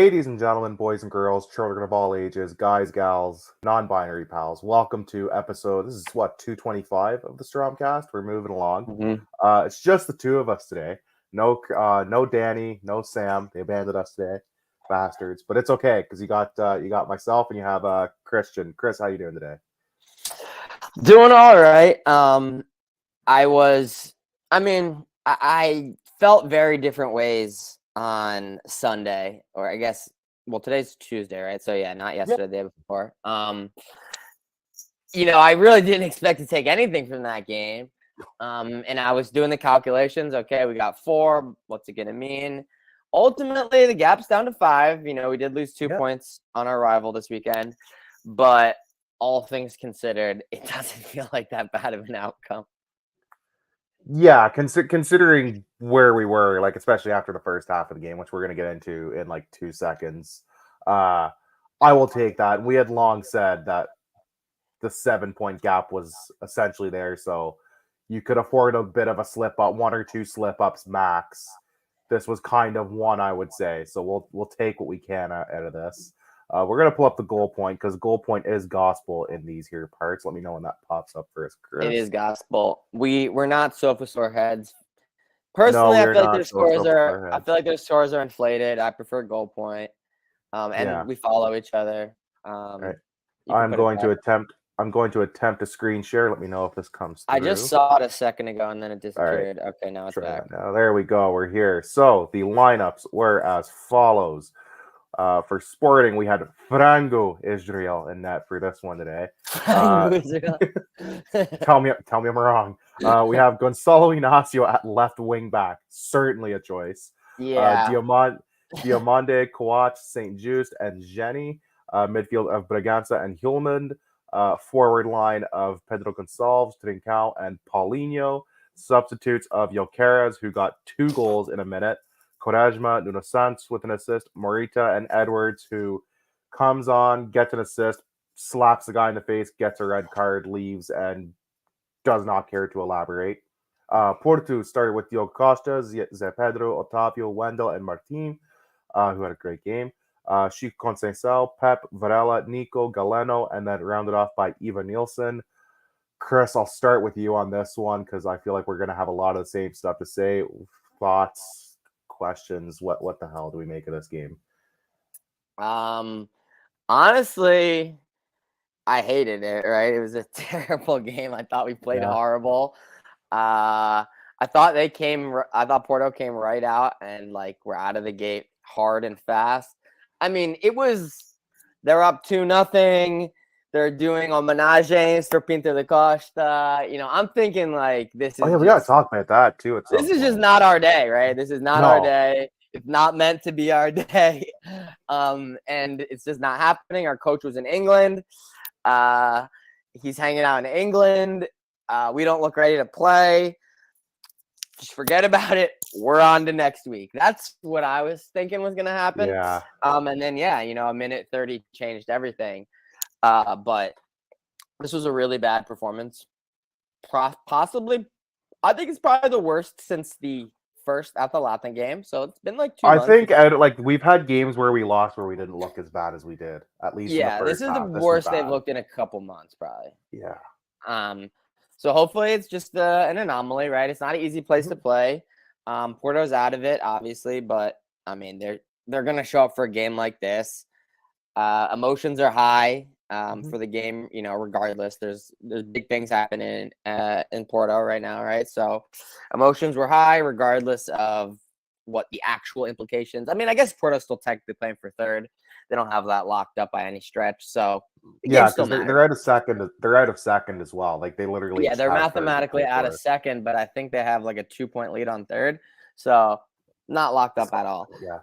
Ladies and gentlemen, boys and girls, children of all ages, guys, gals, non-binary pals, welcome to episode, this is what, 225 of the Strompcast? We're moving along. It's just the two of us today. No Danny, no Sam. They abandoned us today, bastards. But it's okay, because you got myself and you have Christian. Chris, how you doing today? Doing all right. I felt very different ways on Sunday, or I guess, well, today's Tuesday, right? So yeah, not yesterday, the day before. I really didn't expect to take anything from that game. And I was doing the calculations. Okay, we got 4. What's it going to mean? Ultimately, the gap's down to 5. We did lose 2 points on our rival this weekend, but all things considered, it doesn't feel like that bad of an outcome. Yeah, considering where we were, like especially after the first half of the game, which we're going to get into in like 2 seconds, I will take that. We had long said that the 7-point gap was essentially there, so you could afford a bit of a slip up, 1 or 2 slip ups max. This was kind of one, I would say. So we'll take what we can out of this. We're going to pull up the goal point because goal point is gospel in these here parts. Let me know when that pops up first, Chris. It is gospel. We're not sofa sore heads. Personally, I feel like their scores are inflated. I prefer goal point. And we follow each other. Right. I'm going to attempt a screen share. Let me know if this comes through. I just saw it a second ago and then it disappeared. Right. Okay, now it's back. Now there we go. We're here. So the lineups were as follows. For Sporting, we had Frango Israel in net for this one today. Tell me I'm wrong. We have Gonzalo Inacio at left wing back, certainly a choice. Yeah. Diamande, Coach, St. Just, and Jenny. Midfield of Braganza and Hulmand. Forward line of Pedro Gonçalves, Trincao, and Paulinho. Substitutes of Jokeres, who got 2 goals in a minute. Quaresma, Nuno Santos with an assist, Morita and Edwards, who comes on, gets an assist, slaps the guy in the face, gets a red card, leaves, and does not care to elaborate. Porto started with Diogo Costa, Zé Pedro, Otávio, Wendell, and Martin, who had a great game. Chico Conceição, Pep, Varela, Nico, Galeno, and then rounded off by Eva Nielsen. Chris, I'll start with you on this one because I feel like we're going to have a lot of the same stuff to say. Thoughts? Questions? What the hell do we make of this game? Honestly, I hated it. Right, it was a terrible game. I thought we played horrible. I thought Porto came right out and we're out of the gate hard and fast. I mean, they're up 2-0. They're doing homenages for Pinto da Costa. I'm thinking this is. Oh yeah, we gotta talk about that too. This is just not our day, right? This is not our day. It's not meant to be our day, and it's just not happening. Our coach was in England. He's hanging out in England. We don't look ready to play. Just forget about it. We're on to next week. That's what I was thinking was gonna happen. Yeah. And then a minute 30 changed everything. But this was a really bad performance. Possibly, I think it's probably the worst since the first Alvalade game. So it's been 2 months. I think we've had games where we lost where we didn't look as bad as we did. At least this is the worst they've looked in a couple months, probably. Yeah. So hopefully it's just an anomaly, right? It's not an easy place to play. Porto's out of it, obviously, but I mean they're gonna show up for a game like this. Emotions are high. For the game, regardless, there's big things happening in Porto right now, right? So emotions were high regardless of what the actual implications. I mean, I guess Porto's still technically playing for third. They don't have that locked up by any stretch. So yeah, because they're out of second. They're out of second as well. They literally they're mathematically out of second, but I think they have a 2-point lead on third. So not locked up at all. Yeah,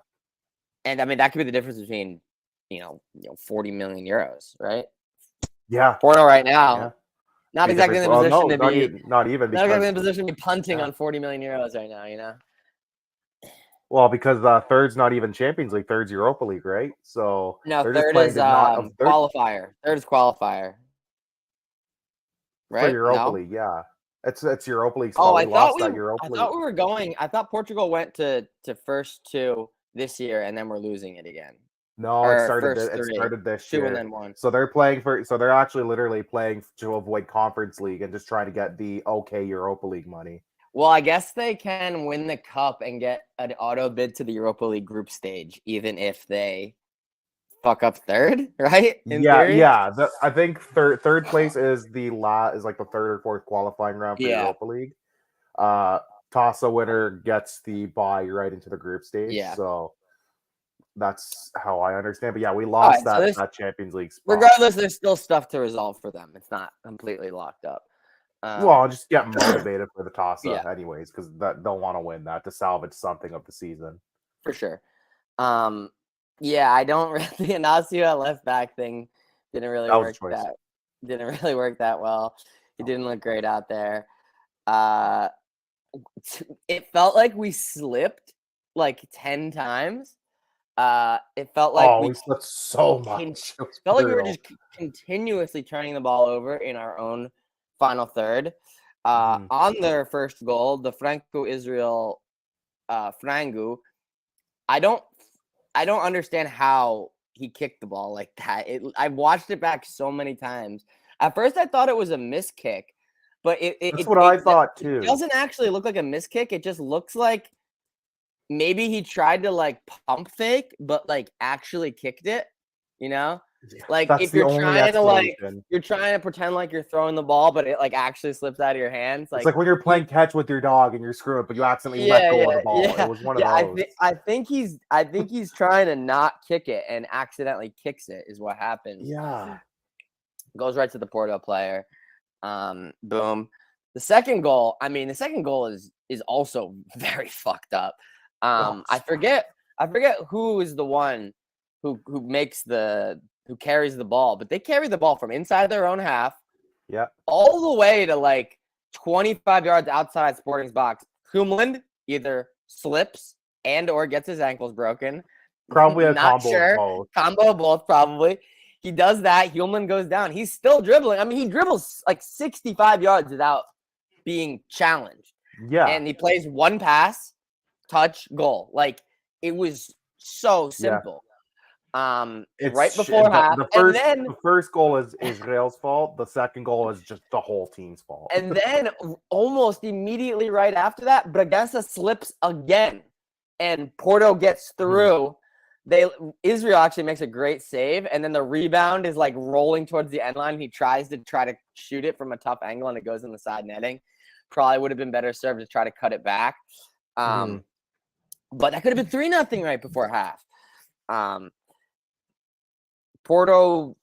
and I mean that could be the difference between 40 million euros, right? Yeah. Porto right now, not exactly in the position to be not exactly in the position to be punting on 40 million euros right now, Well, because third's not even Champions League, third's Europa League, right? So no, third is qualifier. Third is qualifier. Right? For Europa League, yeah. It's Europa League. I thought we were going. I thought Portugal went to first 2 this year, and then we're losing it again. No, it or started. first It three, started this 2 and year. then 1. So they're playing for. So they're actually literally playing to avoid Conference League and just trying to get the okay Europa League money. Well, I guess they can win the cup and get an auto bid to the Europa League group stage, even if they fuck up third, right? In theory. Yeah. I think third place is is like the third or fourth qualifying round for Yeah. Europa League. Tossa winner gets the bye right into the group stage. Yeah. So that's how I understand. But yeah, we All lost right, so that Champions League spot. regardless, there's still stuff to resolve for them. It's not completely locked up. Well, I'll just get motivated for the Tossa Yeah. anyways, because they'll want to win that to salvage something of the season. For sure. Yeah, I don't really the Inacio at left back thing didn't really work that well. He didn't look great out there. It felt like we slipped like 10 times. It felt like we slipped so much. It felt like we were just continuously turning the ball over in our own final third. On their first goal, the Franco-Israel Frangu, I don't understand how he kicked the ball like that. I've watched it back so many times. At first, I thought it was a miss kick, but that's what I thought too. It doesn't actually look like a miss kick. It just looks like maybe he tried to like pump fake, but like actually kicked it. You know, like that's if you're trying to you're trying to pretend like you're throwing the ball, but it like actually slips out of your hands. It's like when you're playing catch with your dog and you're screwing, but you accidentally let go of the ball. Yeah. It was one of those. I think he's trying to not kick it and accidentally kicks it is what happens. Yeah, goes right to the Porto player. Boom. The second goal is also very fucked up. I forget who is the one who carries the ball, but they carry the ball from inside their own half, all the way to like 25 yards outside Sporting's box. Humland either slips and or gets his ankles broken. Probably a combo of both. Combo of both, probably. He does that. Humland goes down. He's still dribbling. I mean, he dribbles like 65 yards without being challenged. Yeah. And he plays one pass, touch, goal. Like, it was so simple. It's right before half. The first goal is Israel's fault. The second goal is just the whole team's fault. And then almost immediately right after that, Bragança slips again. And Porto gets through. Israel actually makes a great save, and then the rebound is like rolling towards the end line. He tries to shoot it from a tough angle, and it goes in the side netting. Probably would have been better served to try to cut it back. But that could have been 3-0 right before half. Porto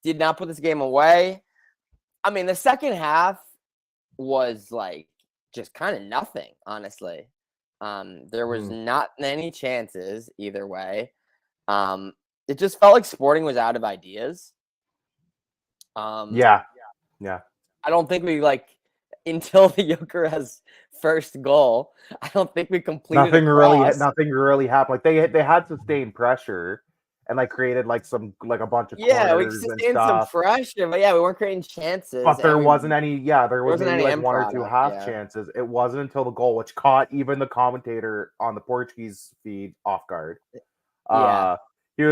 did not put this game away. I mean, the second half was like just kind of nothing, honestly. There was not many chances either way. It just felt like Sporting was out of ideas. Yeah. I don't think we until the Gyökeres first goal. I don't think we completed. Nothing really happened. Like they had sustained pressure and created a bunch of we sustained some pressure, but we weren't creating chances. But there wasn't any. Yeah, there wasn't maybe any one or two half chances. It wasn't until the goal, which caught even the commentator on the Portuguese feed off guard. He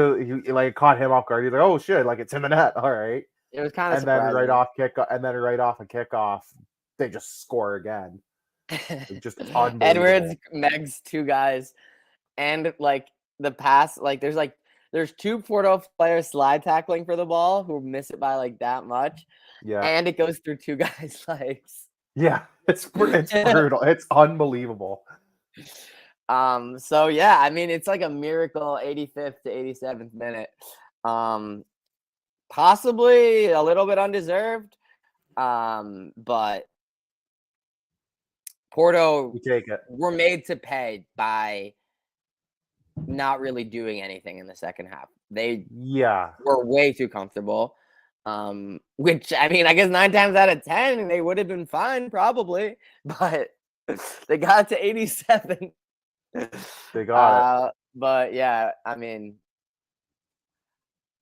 caught him off guard. He's like, "Oh shit! It's in the net. All right." It was kind of surprising. Then right off a kickoff, they just score again. Just unbelievable. Edwards, Megs, two guys, and the pass. There's two Porto players slide tackling for the ball who miss it by that much. Yeah. And it goes through two guys' legs. Yeah, it's brutal. It's unbelievable. So yeah, I mean it's like a miracle 85th to 87th minute. Possibly a little bit undeserved. But Porto we take it. Were made to pay by not really doing anything in the second half. They were way too comfortable. Which I mean, I guess 9 times out of 10 they would have been fine probably, but they got to 87. They got it. But yeah, I mean,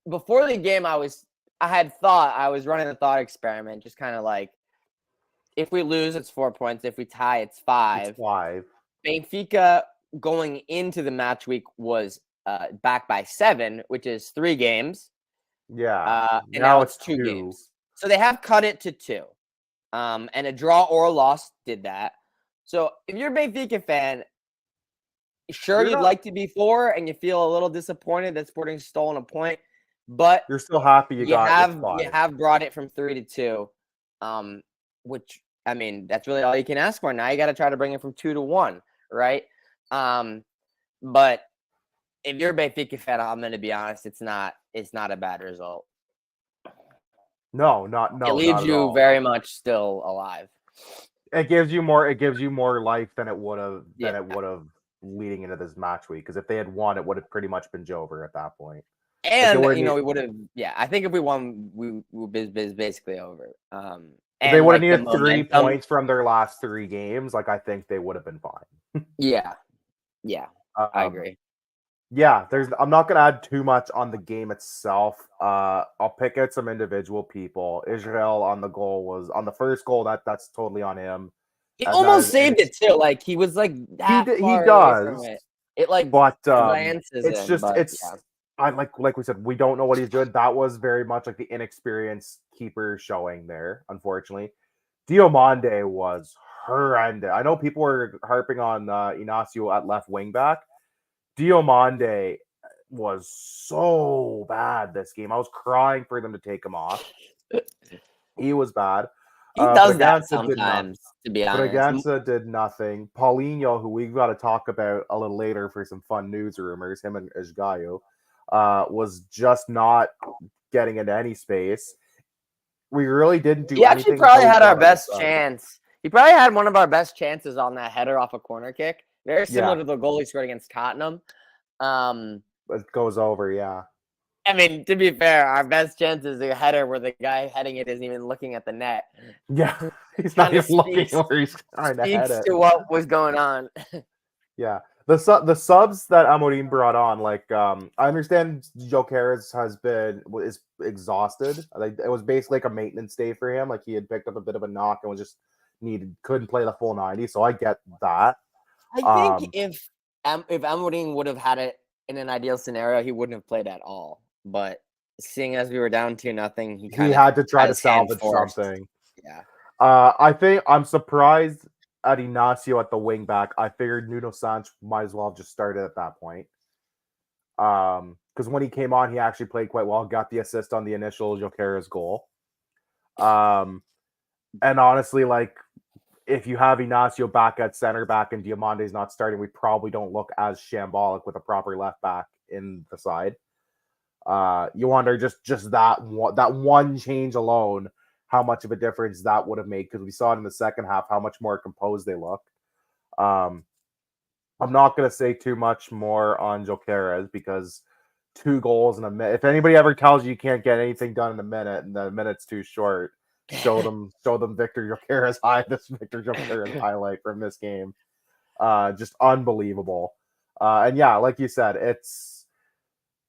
before the game, I was running a thought experiment, just kind of if we lose, it's 4 points. If we tie, it's 5. It's 5. Benfica going into the match week was back by 7, which is 3 games. Yeah. And now it's 2 games. So they have cut it to 2. And a draw or a loss did that. So if you're a Benfica fan, sure, you'd like to be 4, and you feel a little disappointed that Sporting's stolen a point, but you're still happy you have brought it from 3 to 2, which, I mean, that's really all you can ask for. Now you got to try to bring it from 2 to 1, right? But if you're a Benfica fan, I'm going to be honest, it's not a bad result. No. It leaves you very much still alive. It gives you more life than it would have leading into this match week. Because if they had won, it would have pretty much been Jover at that point. And we would have. Yeah, I think if we won, we was basically over. And they would have needed 3 points from their last 3 games. Like, I think they would have been fine. Yeah, I agree. Yeah, I'm not gonna add too much on the game itself. I'll pick out some individual people. Israel on the first goal. That's totally on him. He almost saved it too. Like, he was like that. He does. From it. It like glances. It's just I like we said, we don't know what he's doing. That was very much like the inexperienced keeper showing there. Unfortunately, Diomande was horrendous. I know people were harping on Inacio at left wing back. Diomande was so bad this game. I was crying for them to take him off. He was bad. He does that sometimes, to be honest. Braganza did nothing. Paulinho, who we've got to talk about a little later for some fun news rumors, him and Esgaio, was just not getting into any space. We really didn't do anything. He actually probably had our best chance. He probably had one of our best chances on that header off a corner kick. Very similar to the goal he scored against Tottenham. It goes over, yeah. I mean, to be fair, our best chance is a header where the guy heading it isn't even looking at the net. Yeah, he's not even looking where he's trying to head it. Speaks to what was going on. Yeah, the subs that Amorim brought on, like, I understand Jokeres is exhausted. Like, it was basically like a maintenance day for him. Like, he had picked up a bit of a knock and was just couldn't play the full 90. So I get that. I think if Amorim would have had it in an ideal scenario, he wouldn't have played at all. But seeing as we were down 2-0, he had to try to salvage something. Yeah. I think I'm surprised at Inacio at the wing back. I figured Nuno Santos might as well have just started at that point. Because when he came on, he actually played quite well. Got the assist on the initial Jokeres goal. And honestly, like, if you have Inacio back at center back and Diamante's not starting, we probably don't look as shambolic with a proper left back in the side. You wonder just that one change alone, how much of a difference that would have made, because we saw it in the second half how much more composed they looked. I'm not going to say too much more on Jokeres because 2 goals in a minute. If anybody ever tells you can't get anything done in a minute and the minute's too short, show them Victor Jokeres highlight from this game. Just unbelievable. And yeah, like you said, it's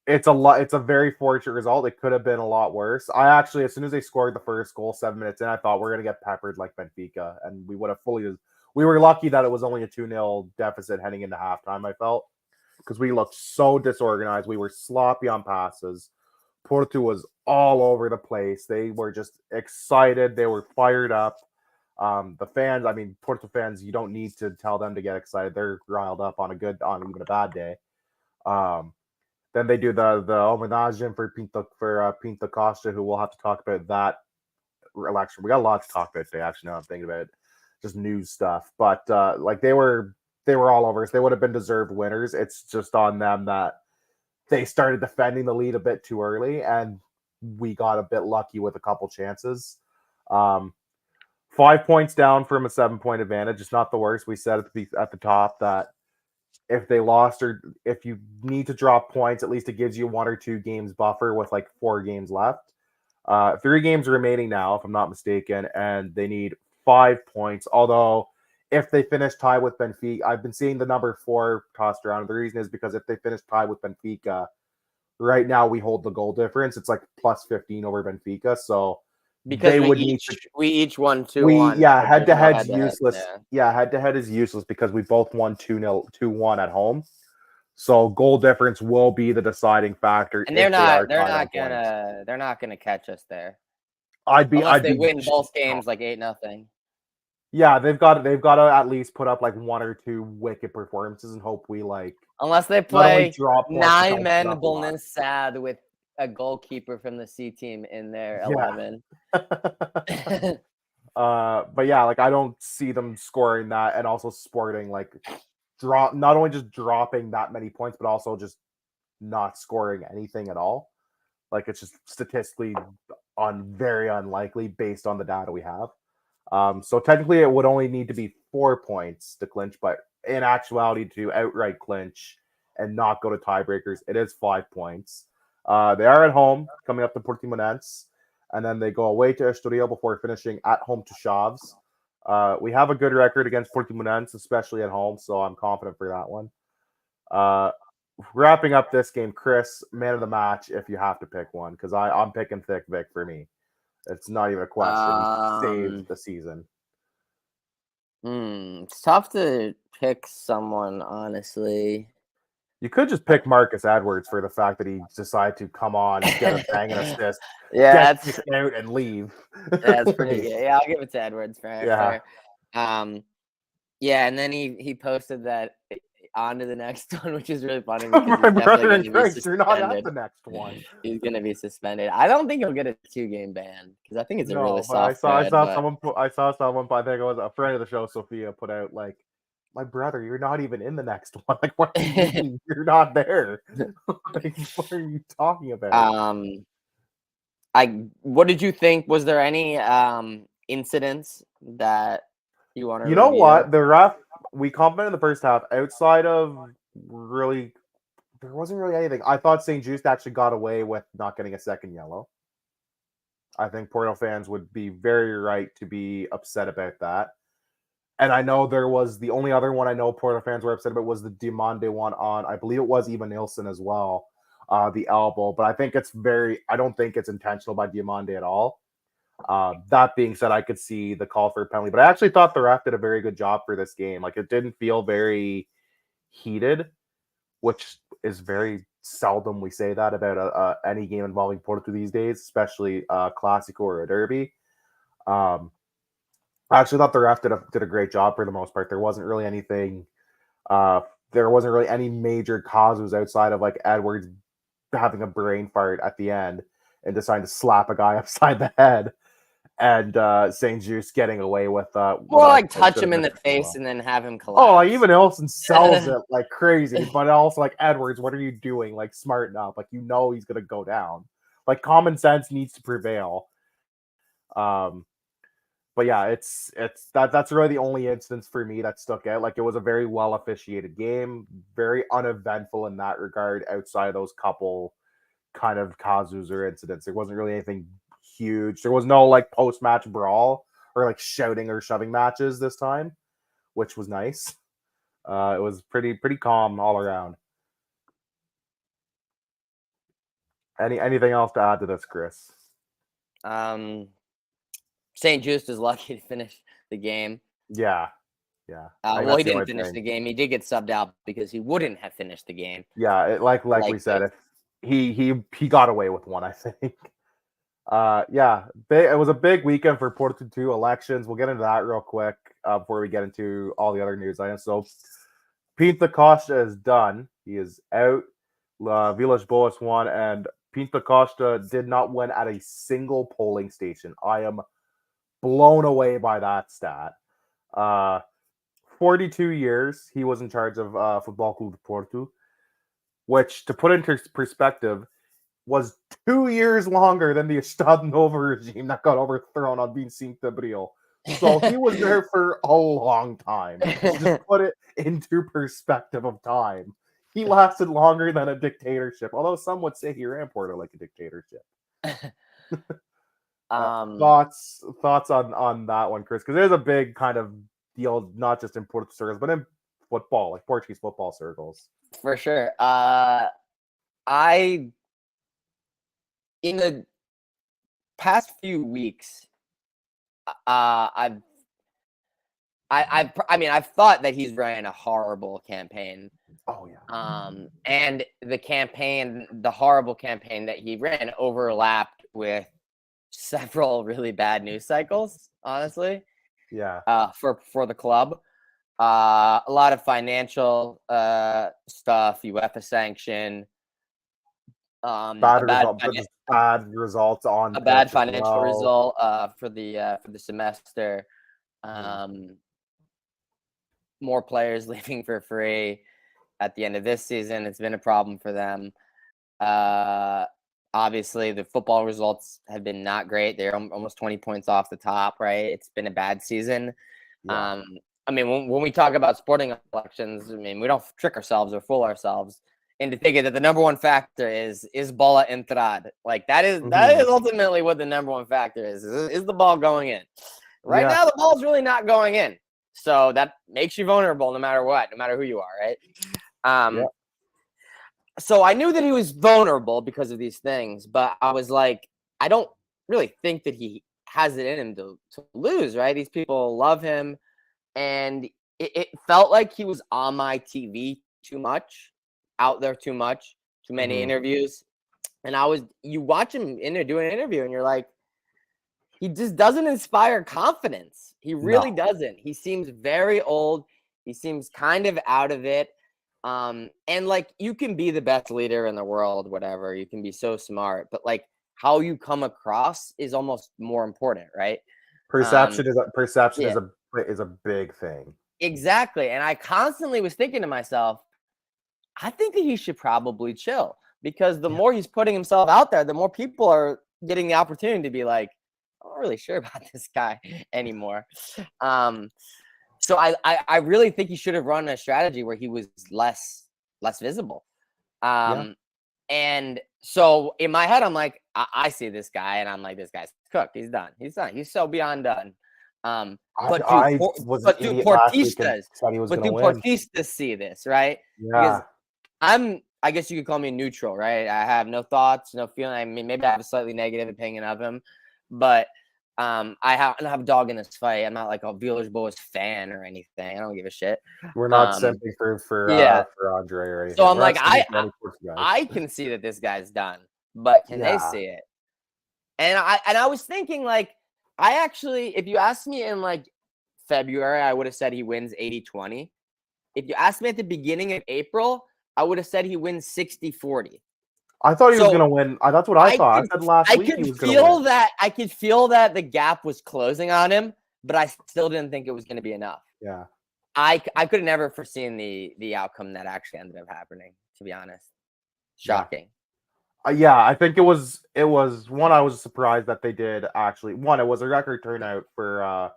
a very fortunate result. It could have been a lot worse. I actually, as soon as they scored the first goal 7 minutes in, I thought we're gonna get peppered like Benfica, and we would have we were lucky that it was only a 2-0 deficit heading into halftime, I felt, because we looked so disorganized. We were sloppy on passes. Porto was all over the place. They were just excited. They were fired up. The fans, I mean, Porto fans, you don't need to tell them to get excited. They're riled up on even a bad day. Then they do the homenage for Pinto Costa, who we'll have to talk about that election. We got a lot to talk about today, actually, now I'm thinking about it. Just news stuff. But like, they were all over us. They would have been deserved winners. It's just on them that they started defending the lead a bit too early, and we got a bit lucky with a couple chances. 5 points down from a 7-point advantage. It's not the worst. We said at the top that if they lost, or if you need to drop points, at least it gives you 1 or 2 games buffer with like 4 games left. 3 games remaining now, if I'm not mistaken, and they need 5 points. Although, if they finish tied with Benfica, I've been seeing the number 4 tossed around. The reason is because if they finish tied with Benfica, right now we hold the goal difference. It's like plus 15 over Benfica. So because we each won 2-1. Yeah, head-to-head's useless. Yeah, head-to-head is useless because we both won 2-1 at home. So goal difference will be the deciding factor And if they are they're tied on not points. gonna catch us there. I'd Unless they be win both games like 8-0. Yeah, they've got to at least put up like one or two wicked performances and hope we like Unless they not only play draw points but don't put 9-man up a lot. sad with a goalkeeper from the C team in their Yeah. 11. But yeah, like I don't see them scoring that and also sporting like not only just dropping that many points, but also just not scoring anything at all. Like it's just statistically very unlikely based on the data we have. So technically, it would only need to be 4 points to clinch, but in actuality, to outright clinch and not go to tiebreakers, it is 5 points. They are at home, coming up to Portimonense, and then they go away to Estoril before finishing at home to Chaves. We have a good record against Portimonense, especially at home, so I'm confident for that one. Wrapping up this game, Chris, man of the match, if you have to pick one, because I'm picking Thick Vic for me. It's not even a question. He saved the season. It's tough to pick someone, honestly. You could just pick Marcus Edwards for the fact that he decided to come on, get a bang and assist, Yeah, get kicked out, and leave. that's pretty good. Yeah, I'll give it to Edwards. Fair. Yeah, and then he posted that on to the next one, which is really funny because My he's brother definitely in going to be Christ, you're not at suspended. the next one. He's going to be suspended. I don't think he'll get a 2-game ban because I think it's a really but I soft saw red, but... someone I think it was a friend of the show, Sophia, put out like, my brother, you're not even in the next one. Like, what do you mean? You're not there? Like, what are you talking about? What did you think? Was there any incidents that you want to You know review? what? The ref, we complimented the first half. Outside of really, there wasn't really anything. I thought St. Just actually got away with not getting a second yellow. I think Porto fans would be very right to be upset about that. And I know there was the only other one I know Porto fans were upset about was the Diomande one on, I believe it was Eva Nilsson as well, the elbow. But I think I don't think it's intentional by Diomande at all. That being said, I could see the call for a penalty, but I actually thought the ref did a very good job for this game. Like, it didn't feel very heated, which is very seldom we say that about any game involving Porto these days, especially a Classico or a Derby. I actually thought the ref did a great job for the most part. There wasn't really anything. There wasn't really any major causes outside of like Edwards having a brain fart at the end and deciding to slap a guy upside the head, and St. Just getting away with touch him in the face and then have him collapse. Oh, like even Elson sells it like crazy, but also like, Edwards, what are you doing? Like, smarten up. Like, he's gonna go down. Like, common sense needs to prevail. But yeah, that's really the only instance for me that stuck out. Like, it was a very well officiated game, very uneventful in that regard. Outside of those couple kind of causes or incidents, there wasn't really anything huge. There was no like post match brawl or like shouting or shoving matches this time, which was nice. It was pretty calm all around. Anything else to add to this, Chris? St. Just is lucky to finish the game. Yeah. Well, he didn't finish the game. He did get subbed out because he wouldn't have finished the game. Yeah, like we said, if he got away with one, I think. It was a big weekend for Porto 2 elections. We'll get into that real quick before we get into all the other news items. So, Pinto Costa is done. He is out. Villas Boas won, and Pinto Costa did not win at a single polling station. I am blown away by that stat. 42 years he was in charge of Football Club de Porto, which, to put into perspective, was 2 years longer than the Estado Novo regime that got overthrown on 25 de Abril. So he was there for a long time. Just put it into perspective of time. He lasted longer than a dictatorship, although some would say he ran Porto like a dictatorship. Thoughts on that one, Chris? Because there's a big kind of deal, not just in Porto circles, but in football, like Portuguese football circles. For sure. In the past few weeks, I've thought that he's running a horrible campaign. Oh yeah. And the horrible campaign that he ran overlapped with several really bad news cycles, honestly, Yeah. for the club. A lot of financial stuff, UEFA sanction, Bad result, but just bad results on a bad pitch as financial well. result for the semester. Mhm. Um, More players leaving for free at the end of this season. It's been a problem for them. Uh, Obviously, the football results have been not great. They're almost 20 points off the top, right? It's been a bad season. Yeah. I mean, when we talk about sporting elections, I mean, we don't trick ourselves or fool ourselves into thinking that the number one factor is bola entrad. Like that is Mhm. ultimately what the number one factor is the ball going in. Right Yeah. now, the ball's really not going in, so that makes you vulnerable no matter what, no matter who you are, right? Yeah. So I knew that he was vulnerable because of these things, but I was like, I don't really think that he has it in him to lose, right? These people love him, and it felt like he was on my TV too much, out there too much, too many Mhm. interviews. And you watch him in there doing an interview, and you're like, he just doesn't inspire confidence. He No. really doesn't. He seems very old. He seems kind of out of it. And like you can be the best leader in the world, whatever. You can be so smart, but like how you come across is almost more important, right? Um, Perception yeah, is a big thing. exactly. And I constantly was thinking to myself, I think that he should probably chill because the Yeah. more he's putting himself out there, the more people are getting the opportunity to be like, I'm not really sure about this guy anymore. Um, so I really think he should have run a strategy where he was less visible. Yeah. Um, and so in my head, I'm like, I see this guy, and I'm like, this guy's cooked. He's done. He's done. He's so beyond done. But I was an idiot last week and said he was But gonna do win. Portistas see this, right? Because Yeah. I guess you could call me neutral, right? I have no thoughts, no feeling. I mean, maybe I have a slightly negative opinion of him, but I don't have a dog in this fight. I'm not like a Villas-Boas fan or anything. I don't give a shit. We're not Um, simping yeah. for Andre or So anything. I'm We're not like, simping for any Portuguese. I can see that this guy's done, but can they Yeah. see it? And I was thinking like, I actually, if you asked me in like February, I would have said he wins 80-20. If you asked me at the beginning of April, I would have said he wins 60-40. I thought he was So gonna win. That's what I thought. I said last week he was gonna win. I could feel that the gap was closing on him, but I still didn't think it was going to be enough. Yeah. I could have never foreseen the outcome that actually ended up happening, to be honest. Yeah. Shocking. Yeah, I think it was one. I was surprised that they did actually. One, it was a record turnout for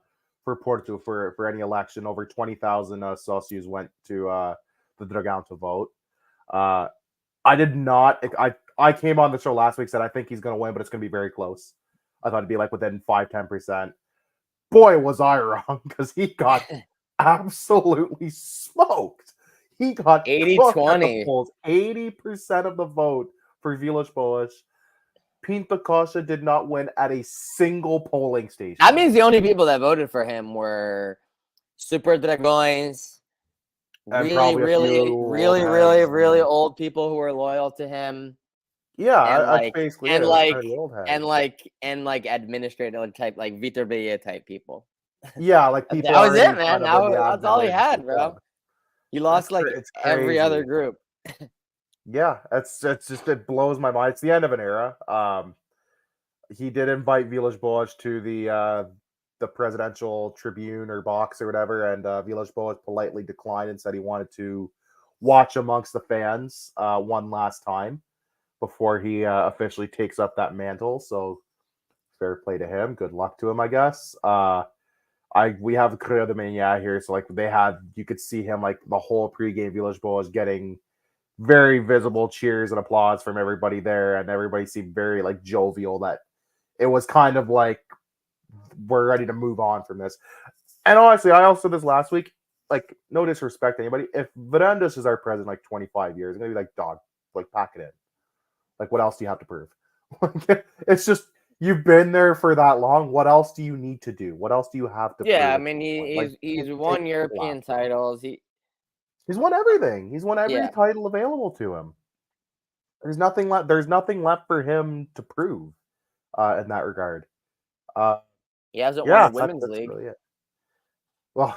Porto for any election. Over 20,000 socios went to the Dragão to vote. Uh, I did not. I came on the show last week said I think he's going to win, but it's going to be very close. I thought it'd be like within 5-10%. Boy, was I wrong because he got absolutely smoked. He got cooked at the 80-20. polls. 80% of the vote for Vilas Boas. Pinto Costa did not win at a single polling station. That means the only people that voted for him were Super Dragões, And really, probably a really, few old really, really, heads. really old people who are loyal to him. Yeah, and that's like basically it. and It was like kind of the old and heads. like and like administrative type, like Vitor Bellier type people. Yeah, like That people was it, already man. kind of in the That's all he admin of the had, club. bro. He lost like It's every other crazy. group. Yeah, it's just it blows my mind. It's the end of an era. He did invite Vilas Boas to the presidential tribune or box or whatever, and Vilas Boas politely declined and said he wanted to watch amongst the fans one last time before he officially takes up that mantle. So fair play to him. Good luck to him, I guess. We have Creo de Mania here, so like they had you could see him like the whole pregame Vilas Boas getting very visible cheers and applause from everybody there, and everybody seemed very like jovial. That it was kind of like we're ready to move on from this. And honestly, I also said this last week. Like, no disrespect to anybody. If Varandas is our president like 25 years, it's gonna be like, dog, like pack it in. Like, what else do you have to prove? It's just you've been there for that long. What else do you need to do? What else do you have to Yeah, prove I at mean this point? Like, he's take won the last European one. titles. He's won everything. He's won every Yeah. title available to him. There's nothing left. There's nothing left for him to prove in that regard. Uh, He hasn't won yeah, the women's that's league. really it. Well,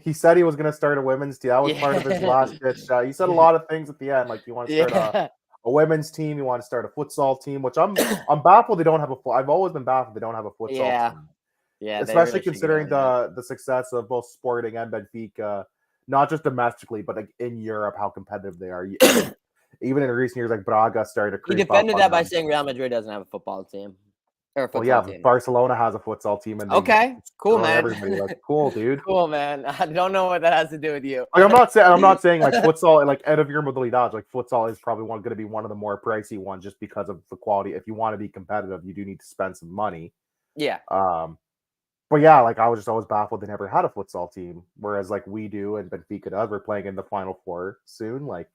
he said he was going to start a women's team. That was part of his Yeah. last ditch. He said a lot of things at the end, like you want to start Yeah. a women's team, you want to start a futsal team, which I'm baffled they don't have a. I've always been baffled they don't have a futsal Yeah. team, Yeah, they especially really should get considering on that. the success of both Sporting and Benfica, not just domestically, but like in Europe, how competitive they are. Like even in recent years, like Braga started to He creep up defended on that by them. saying Real Madrid doesn't have a football team or a Well, yeah, futsal team. Barcelona has a futsal team, and they Okay, cool, destroy man. everybody. Like, cool, dude. Cool, man. I don't know what that has to do with you. Like, I'm not saying like futsal, like out of your modalidades, like futsal is probably going to be one of the more pricey ones just because of the quality. If you want to be competitive, you do need to spend some money. Yeah. But yeah, like I was just always baffled they never had a futsal team, whereas like we do and Benfica does. We're playing in the Final Four soon. Like,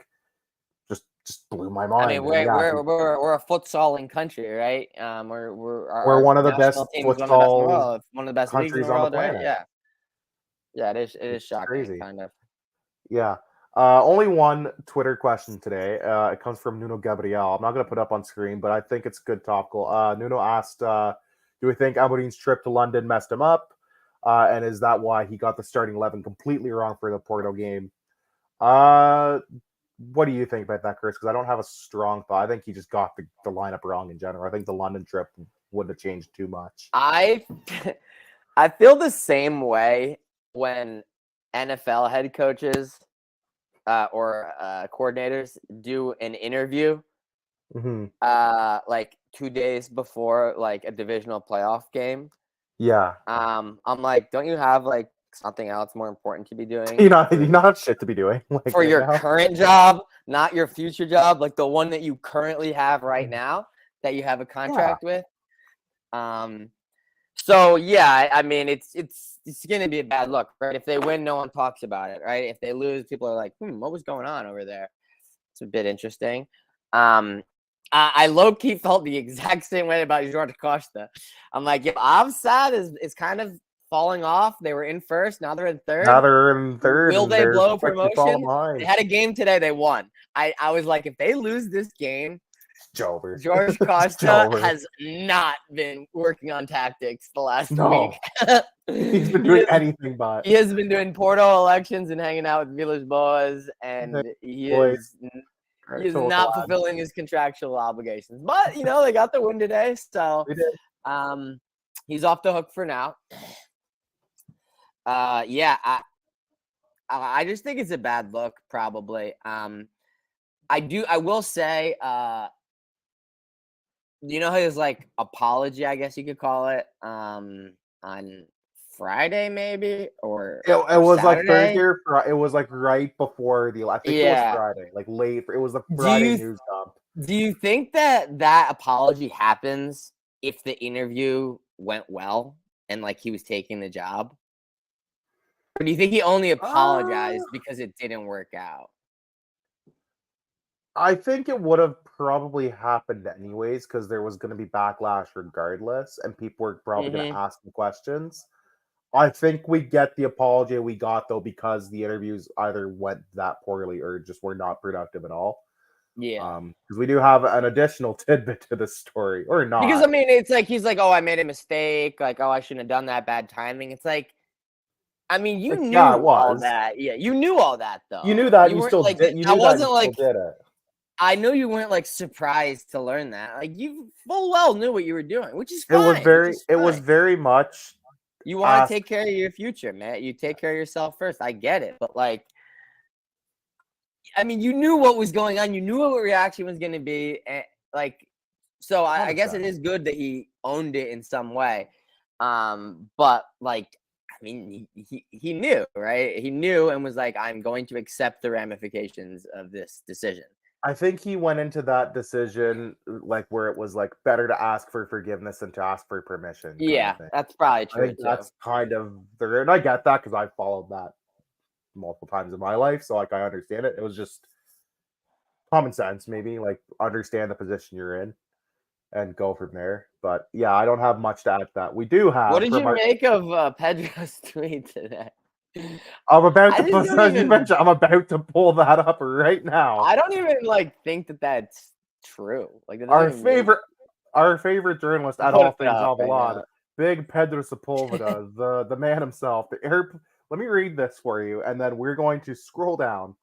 just blew my I mean, mind. And yeah, we're a futsaling country, right? we're Our one of the national best team is one of the best in the futsal world, one of the best leagues in the countries on the world, right? planet. Yeah. Yeah, it is It's shocking, crazy. kind of. Yeah. Only one Twitter question today. It comes from Nuno Gabriel. I'm not going to put it up on screen, but I think it's good topical. Nuno asked, do we think Amorim's trip to London messed him up? And is that why he got the starting 11 completely wrong for the Porto game? What do you think about that, Chris? Because I don't have a strong thought. I think he just got the lineup wrong in general. I think the London trip wouldn't have changed too much. I I feel the same way when NFL head coaches or coordinators do an interview Mm-hmm. like 2 days before like a divisional playoff game. Yeah. I'm like, don't you have like something else more important to be doing You not have shit to be doing like for right your now. current job, not your future job, like the one that you currently have right now that you have a contract with. So yeah, I mean it's gonna be a bad look, right? If they win, no one talks about it, right? If they lose, people are like, what was going on over there? It's a bit interesting. I low key felt the exact same way about Jorge Costa. I'm like, if Avsad is kind of falling off, they were in first, now they're in third. Now they're in third. Will And they blow quickly falling promotion? behind. They had a game today, they won. I was like, if they lose this game, Jover. Jorge Costa has not been working on tactics the last week. He's been doing anything but. He has been doing Porto elections and hanging out with Villas Boas, and he is not fulfilling his contractual obligations. But you know, they got the win today, so he's off the hook for now. Yeah, I just think it's a bad look, probably. I will say, you know, his like apology, I guess you could call it, on Friday, maybe, or it was Saturday. like Thursday or Friday. It was like right before the. I think it was Friday, like late. It was the Friday news dump. Do you think that apology happens if the interview went well and like he was taking the job? Or do you think he only apologized because it didn't work out? I think it would have probably happened anyways because there was going to be backlash regardless, and people were probably going to ask him questions. I think we get the apology we got though because the interviews either went that poorly or just were not productive at all. Yeah. Because we do have an additional tidbit to this story, or not. Because I mean, it's like he's like, "Oh, I made a mistake. Like, oh, I shouldn't have done that. Bad timing." It's like, I mean, you knew all that. Yeah, you knew all that though. You knew that. You still like, did. You I knew wasn't that. You like, still did it. I know you weren't like surprised to learn that. Like, you full well knew what you were doing, which is fine. It was very much. You want to take care of your future, man. You take care of yourself first. I get it, but like, I mean, you knew what was going on. You knew what reaction was going to be, and like, so I guess it is good that he owned it in some way. But like, I mean, he knew, right? He knew and was like, I'm going to accept the ramifications of this decision. I think he went into that decision like where it was like better to ask for forgiveness than to ask for permission. Yeah, that's probably true. I think that's kind of the, and I get that because I followed that multiple times in my life, so like I understand it. It was just common sense, maybe like understand the position you're in and go from there. But yeah, I don't have much to add to that. We do have. What did you make of Pedro's tweet today? I'm about to I just put, don't as you even. mentioned, I'm about to pull that up right now. I don't even like think that that's true. Like that doesn't Our even make. favorite, our favorite journalist I'm at putting all it things up right Alvalade, now. Big Pedro Sepulveda, the man himself. Let me read this for you, and then we're going to scroll down.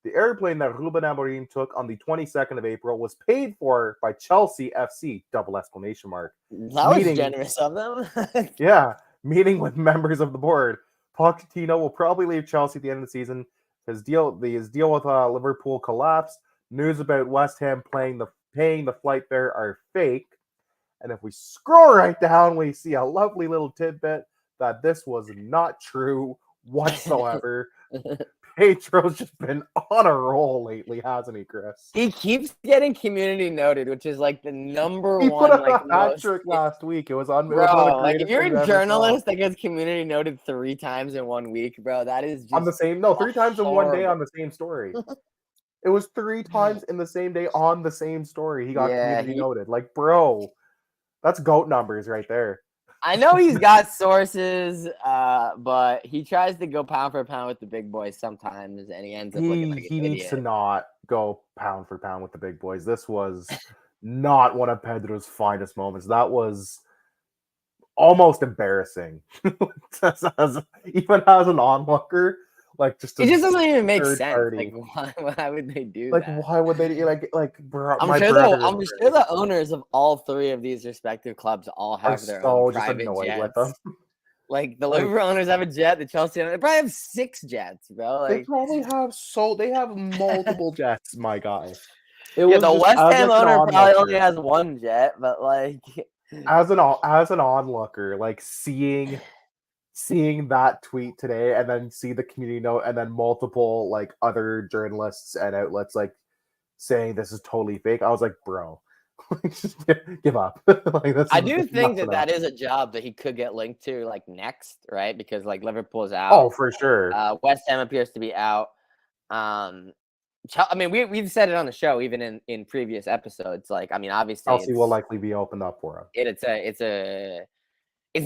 The airplane that Ruben Amorim took on the 22nd of April was paid for by Chelsea FC, double exclamation mark. That was Meeting, generous of them. yeah, meeting with members of the board. Pochettino will probably leave Chelsea at the end of the season. His deal with Liverpool collapsed. News about West Ham paying the flight fare are fake. And if we scroll right down, we see a lovely little tidbit that this was not true whatsoever. Pedro's just been on a roll lately, hasn't he, Chris? He keeps getting community noted, which is like the number He put one, up like a hat most. trick last week. It was one of the Bro, like if greatest you're things I a ever saw. journalist that gets community noted 3 times in 1 week, bro, that is On the just same, no, 3 times in one day horrible. on the same story. It was 3 times in the same day on the same story. He got Yeah, community noted. Like, bro, that's GOAT numbers right there. I know he's got sources, but he tries to go pound for pound with the big boys sometimes, and he ends up looking like He an needs to idiot. not go pound for pound with the big boys. This was not one of Pedro's finest moments. That was almost embarrassing. Even as an onlooker, like just It a just doesn't even make third sense. Like, party. why would they do Like, that? why would they like bro, I'm my sure the brother is I'm sure the owners of all 3 of these respective clubs all are have their own so just private annoyed with them. jets. Like the Like, Liverpool owners have a jet, the Chelsea owners they probably have 6 jets, bro. they Like probably they have multiple jets, my guy. It yeah, was the just West as Ham like an owner probably only onlooker, has 1 jet, but like as an onlooker, like seeing that tweet today and then see the community note and then multiple like other journalists and outlets like saying this is totally fake. I was like, bro, just give up. Like I do think enough's that enough. that is a job that he could get linked to like next, right? Because like Liverpool's out, Oh, for sure. West Ham appears to be out. Um, I mean, we've said it on the show, even in previous episodes. Like, I mean, obviously, Chelsea will likely be opened up for him. it's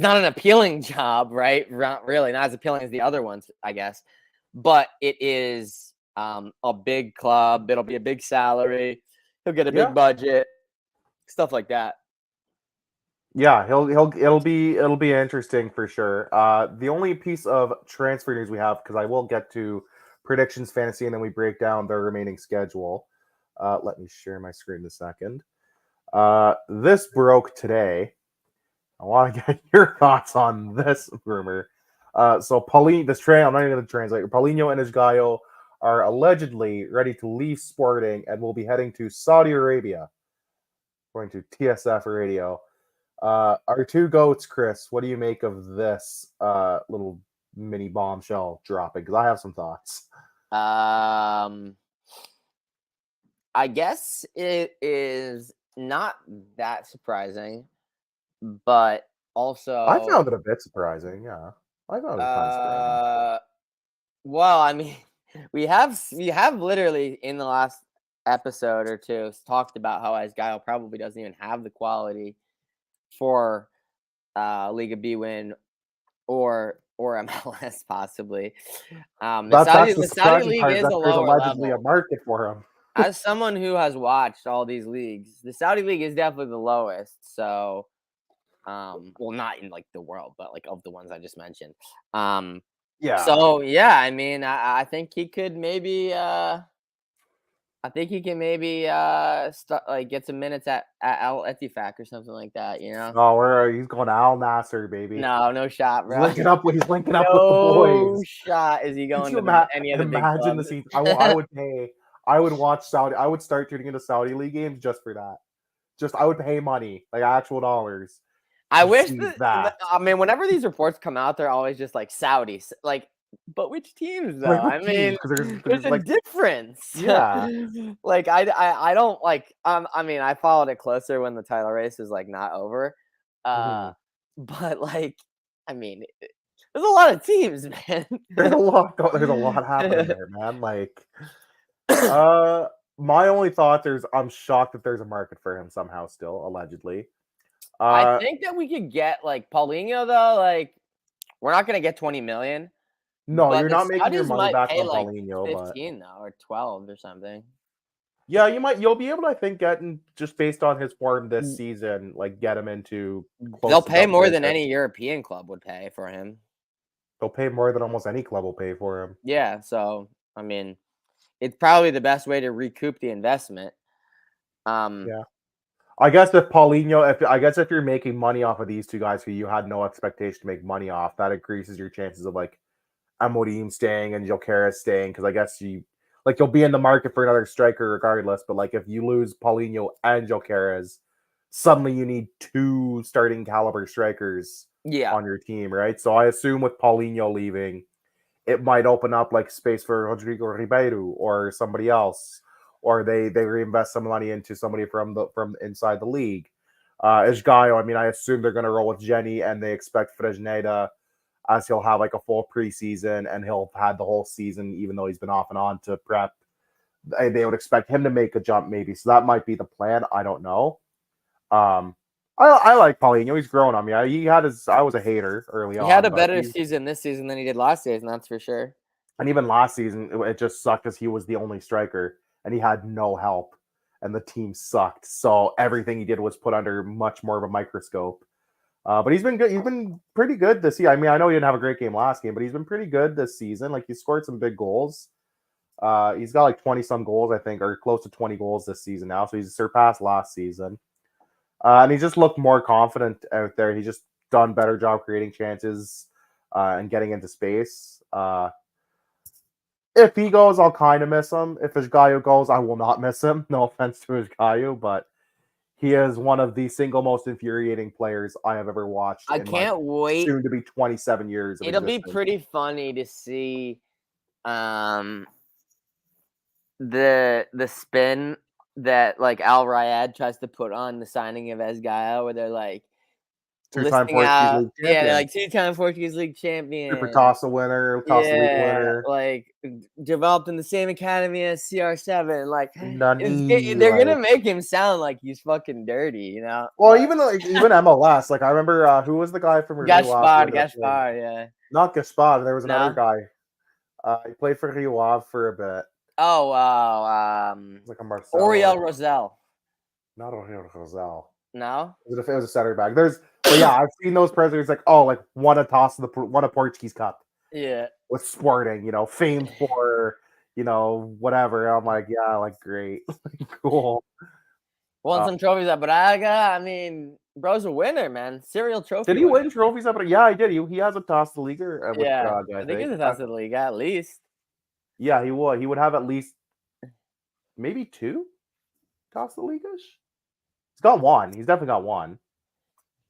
not an appealing job, right? Really, not as appealing as the other ones, I guess. But it is a big club. It'll be a big salary. He'll get a Yeah. big budget, stuff like that. Yeah, it'll be interesting for sure. The only piece of transfer news we have, because I will get to predictions, fantasy, and then we break down the remaining schedule. Let me share my screen a second. This broke today. I want to get your thoughts on this rumor. So I'm not even going to translate. Paulinho and Isgaio are allegedly ready to leave Sporting and will be heading to Saudi Arabia, according to TSF Radio. Our 2 goats, Chris. What do you make of this little mini bombshell dropping? Because I have some thoughts. I guess it is not that surprising, but also I found it a bit surprising. Yeah, I found it kind of strange. well, I mean, we have literally in the last episode or 2 talked about how Isgaio probably doesn't even have the quality for Liga B win or MLS possibly. That's the The Saudi surprising league part, is is that a there's lower allegedly a level. market for him. As someone who has watched all these leagues, the Saudi league is definitely the lowest. So, well, not in like the world, but like of the ones I just mentioned. Yeah, So yeah, I mean, I think he could maybe, I think he can maybe start like get some minutes at Al Ettifaq or something like that. You know? oh, he's going to Al Nasser, baby. No, no shot, He's bro. linking up. He's linking up with the No boys. shot is he Could going you to any of the big imagine the clubs. scene? I would pay. I would watch Saudi. I would start tuning into Saudi league games just for that. Just I would pay money, like actual dollars, I to wish see that. I mean, whenever these reports come out, they're always just like Saudis. Like, but which teams though? Like I what teams? mean, Because there's there's a like difference. yeah. Like I don't like I mean, I followed it closer when the title race was like not over. Mhm. But like I mean, there's a lot of teams, man. There's a lot happening there, man. Like uh my only thought is I'm shocked that there's a market for him somehow still, allegedly. I Uh think that we could get like Paulinho though, like we're not gonna get 20 million. No, But you're the not making your Saudis money might back pay on like Paulinho, but 15 though, or 12 or something. yeah, you'll be able to, I think, just based on his form this season, like get him into They'll close to pay double more than digits. any European club would pay for him. They'll pay more than almost any club will pay for him. Yeah, so I mean, it's probably the best way to recoup the investment. Yeah. I guess if you're making money off of these two guys who you had no expectation to make money off, that increases your chances of like Amorim staying and Jokeres staying, because I guess you'll be in the market for another striker regardless. But like if you lose Paulinho and Jokeres, suddenly you need two starting caliber strikers Yeah. on your team, right? So I assume with Paulinho leaving, it might open up like space for Rodrigo Ribeiro or somebody else, or they reinvest some money into somebody from inside the league. Isgaio, I mean, I assume they're going to roll with Jenny, and they expect Fresneda, as he'll have like a full preseason and he'll have had the whole season, even though he's been off and on to prep. They would expect him to make a jump, maybe. So that might be the plan. I don't know. I like Paulinho. He's grown on me. I was a hater early He had on, a but better season this season than he did last season, that's for sure. and even last season, it just sucked because he was the only striker and he had no help, and the team sucked. So everything he did was put under much more of a microscope. But he's been good. He's been pretty good this year. I mean, I know he didn't have a great game last game, but he's been pretty good this season. Like he scored some big goals. He's got like 20 some goals, I think, or close to 20 goals this season now. So he's surpassed last season. And he just looked more confident out there. He's just done better job creating chances and getting into space. If he goes, I'll kind of miss him. If Isgaio goes, I will not miss him. No offense to Isgaio, but he is one of the single most infuriating players I have ever watched I in my can't wait. soon to be 27 years of It'll be existence. pretty funny to see the spin that like Al Rayad tries to put on the signing of Esgaio, where they're like Two-time listing Portuguese out, League yeah, they're champion, like two-time Portuguese League champion, Super Tossa winner, Tossa League yeah, winner. like developed in the same academy as CR7. Like Nani, they're gonna like, make him sound like he's fucking dirty, you know? well, But even MLS. Like I remember who was the guy from Rio Ave who ended up playing? Gaspar, yeah. Not Gaspar. There was another No. guy. He played for Rio Ave for a bit. Oh, Like a Marcelo. Oriel Rosell. Not Oriel Rosell. No. It was a center back. But yeah, I've seen those presidents like, oh, like won a Portuguese Cup Yeah. with Sporting, famed for, whatever. I'm like, yeah, like great, cool. Won some trophies at Braga. I mean, bro's a winner, man. Serial trophy. Did he winner. win trophies? Yeah, he did. He has a Taça Liga with Yeah, Braga, I think he's a Taça de Liga at least. Yeah, he would. He would have at least maybe two Taça Ligas. He's got one. He's definitely got one.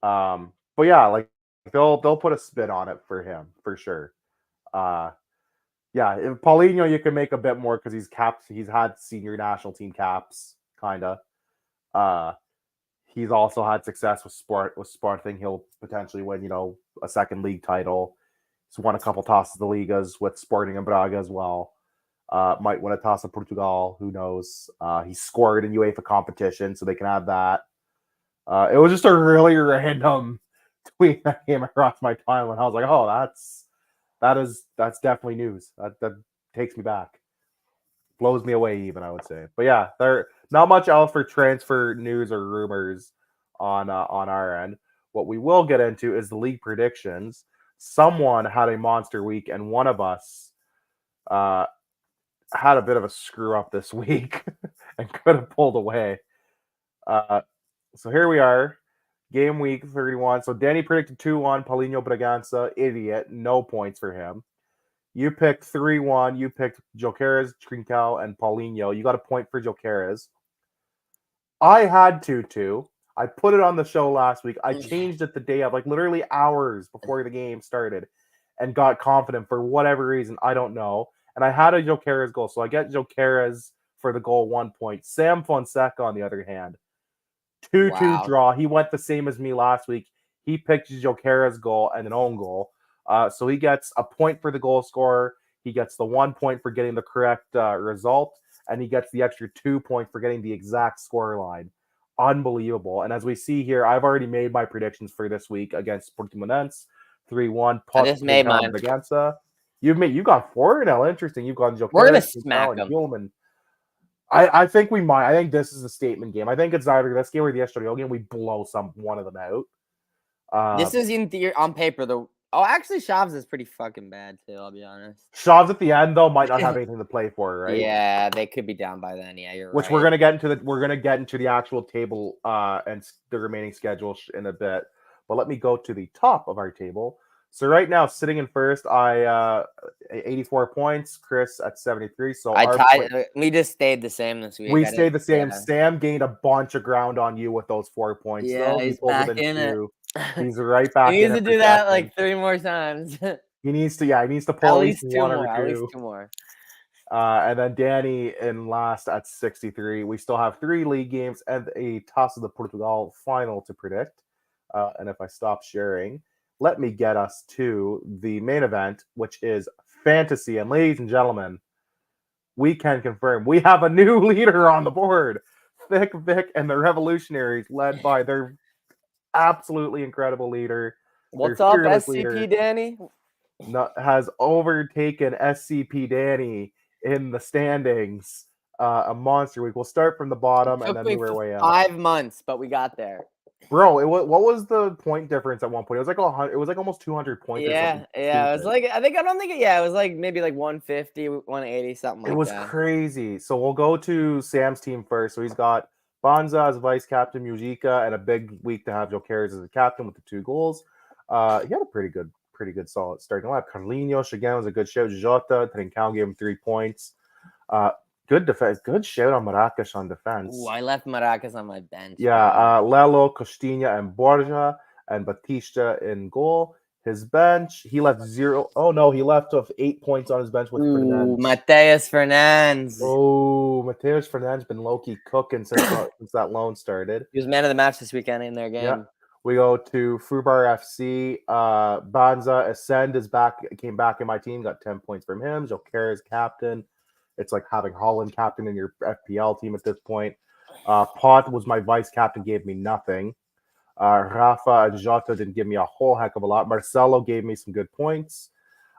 But yeah, like they'll put a spin on it for him for sure. Yeah, if Paulinho, you can make a bit more because he's had senior national team caps, kinda. He's also had success with Sporting. He'll potentially win, a second league title. He's won a couple Taças de Ligas with Sporting and Braga as well. Might win a Taça Portugal. Who knows? He scored in UEFA competition, so they can add that. It was just a really random tweet that came across my timeline. I was like, oh, that's definitely news. That takes me back. Blows me away even, I would say. But yeah, there not much else for transfer news or rumors on our end. What we will get into is the league predictions. Someone had a monster week, and one of us had a bit of a screw up this week and could have pulled away. So here we are, game week 31. So Danny predicted 2-1, Paulinho Bragança, idiot, no points for him. You picked 3-1. You picked Jokeres, Trincao, and Paulinho. You got a point for Jokeres. I had 2-2. I put it on the show last week. I changed it the day of, like literally hours before the game started, and got confident for whatever reason. I don't know. And I had a Jokeres goal. So I get Jokeres for the goal, 1 point. Sam Fonseca, on the other hand, 2-2 draw. He went the same as me last week. He picked Jokeres goal and an own goal. So he gets a point for the goal scorer. He gets the 1 point for getting the correct result, and he gets the extra 2 points for getting the exact score line. Unbelievable. And as we see here, I've already made my predictions for this week against Portimonense. 3-1. I just made mine. Bragança. You got 4-0. Interesting. You've got We're gonna Jokeres, smack and them. Gilman. I think we might. I think this is a statement game. I think it's either this game or the Estoril game. We blow one of them out. This is in theory on paper though. Oh, actually, Shavs is pretty fucking bad too. I'll be honest. Shavs at the end though might not have anything to play for, right? Yeah, they could be down by then. Yeah, you're Which right. we're gonna get into the actual table and the remaining schedule in a bit. But let me go to the top of our table. So right now, sitting in first, 84 points. Chris at 73. So I tied. We just stayed the same this week. We stayed the same. Yeah. Sam gained a bunch of ground on you with those 4 points. Yeah, though. he's back in it. He's right back. He needs to do that like 3 more times. He needs to. Yeah, he needs to pull at least 1 or 2. At least 2 more. And then Danny in last at 63. We still have 3 league games and a Taça de Portugal final to predict. And if I stop sharing, let me get us to the main event, which is fantasy. And ladies and gentlemen, we can confirm we have a new leader on the board. Vic and the Revolutionaries, led by their absolutely incredible leader. What's up, SCP Danny? Has overtaken SCP Danny in the standings. A monster week. We'll start from the bottom and then move our way up. 5 months, but we got there. Bro, what was the point difference at one point? It was like 100. It was like almost 200 points. Yeah. It was like it was like maybe like 150, 180, something like that. It was crazy. So we'll go to Sam's team first. So he's got Banza as vice captain, Mujica, and a big week to have Jokeres as a captain with the 2 goals. He had a pretty good solid starting lineup. Carlinhos again was a good shout. Jota, Trincão gave him 3 points. Good defense. Good shout on Maracas on defense. Ooh, I left Maracas on my bench. Yeah, Lelo, Costinha, and Borja, and Batista in goal. His bench, he left 0. Oh no, he left with 8 points on his bench with Fernandes. Mateus Fernandes. Oh, Mateus Fernandes been low-key cooking since that loan started. He was man of the match this weekend in their game. Yeah. We go to Frubar FC. Banza Ascend came back in my team, got 10 points from him. Jokeres captain. It's like having Holland captain in your FPL team at this point. Pot was my vice captain, gave me nothing. Rafa and Jota didn't give me a whole heck of a lot. Marcelo gave me some good points.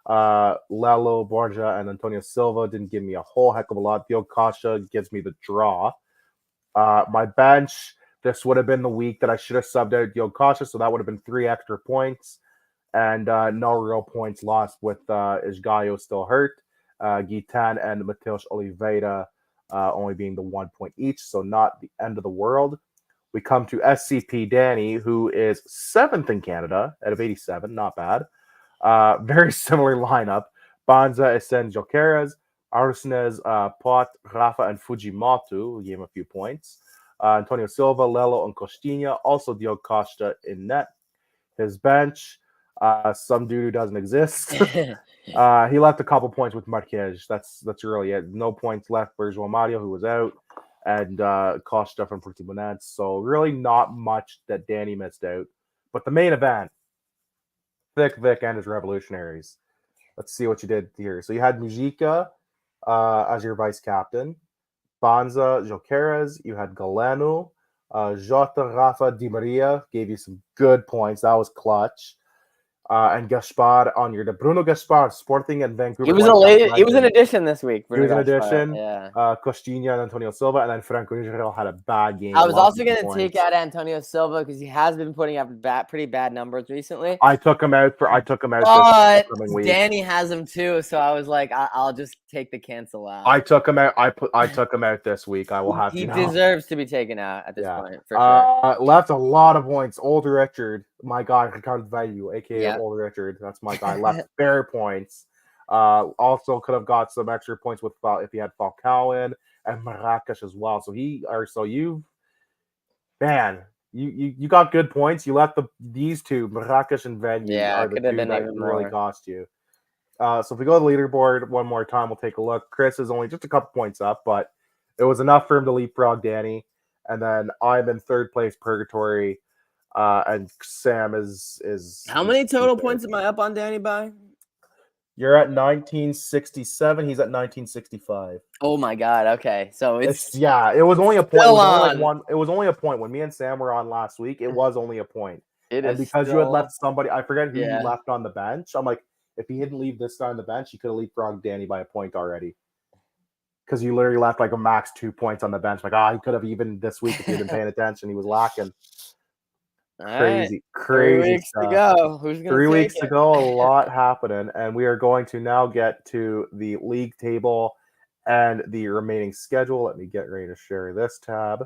Lelo, Borja, and Antonio Silva didn't give me a whole heck of a lot. Diogo Costa gives me the draw. My bench, this would have been the week that I should have subbed out Diogo Costa, so that would have been 3 extra points. And no real points lost with Isgaio still hurt. Guitan and Mateus Oliveira only being the 1 point each, so not the end of the world. We come to SCP Danny, who is 7th in Canada out of 87, not bad. Very similar lineup. Banza, Esen, Jokeres, Arsenes, Pot, Rafa, and Fujimoto, who gave him a few points. Antonio Silva, Lelo, and Costinha, also Diogo Costa in net. His bench, some dude who doesn't exist. He left a couple points with Marquez. That's really it. No points left for João Mario, who was out, and Costa from Portuguese. So really not much that Danny missed out. But the main event, Vic and his Revolutionaries. Let's see what you did here. So you had Mujica as your vice captain, Banza, Jokeres. You had Galeno, Jota, Rafa, Di Maria gave you some good points. That was clutch. And Gaspar on your Bruno Gaspar, Sporting and Vancouver. He was an addition this week. He was an addition. Yeah. Costinha and Antonio Silva, and then Franco Israel had a bad game. I was also going to take out Antonio Silva because he has been putting up pretty bad numbers recently. I took him out. But this coming week. Danny has him too, so I was like, I'll just take the cancel out. I took him out. I took him out this week. I will have. He deserves to be taken out at this point for sure. Left a lot of points. Old Richard, my guy, Ricardo Value, aka Old Richard. That's my guy. Left fair points. Also could have got some extra points with if he had Falcao in and Maracas as well. You got good points. You left these two, Maracas and Venue, are the two that really cost you. So if we go to the leaderboard one more time, we'll take a look. Chris is only just a couple points up, but it was enough for him to leapfrog Danny. And then I'm in 3rd place, Purgatory. And Sam is how many total points am I up on Danny by? You're at 1967. He's at 1965. Oh my god. Okay, so it was only a point. It was only a point when me and Sam were on last week. It was only a point. Because you had left somebody, I forget who you left on the bench. I'm like, if he didn't leave this guy on the bench, he could have leapfrogged Danny by a point already. Because you literally left like a max 2 points on the bench. Like, he could have even this week if he had been paying attention. He was lacking. Crazy 3 weeks stuff. to go. Who's gonna 3 take weeks it? to go, a lot happening, and we are going to now get to the league table and the remaining schedule. Let me get ready to share this tab.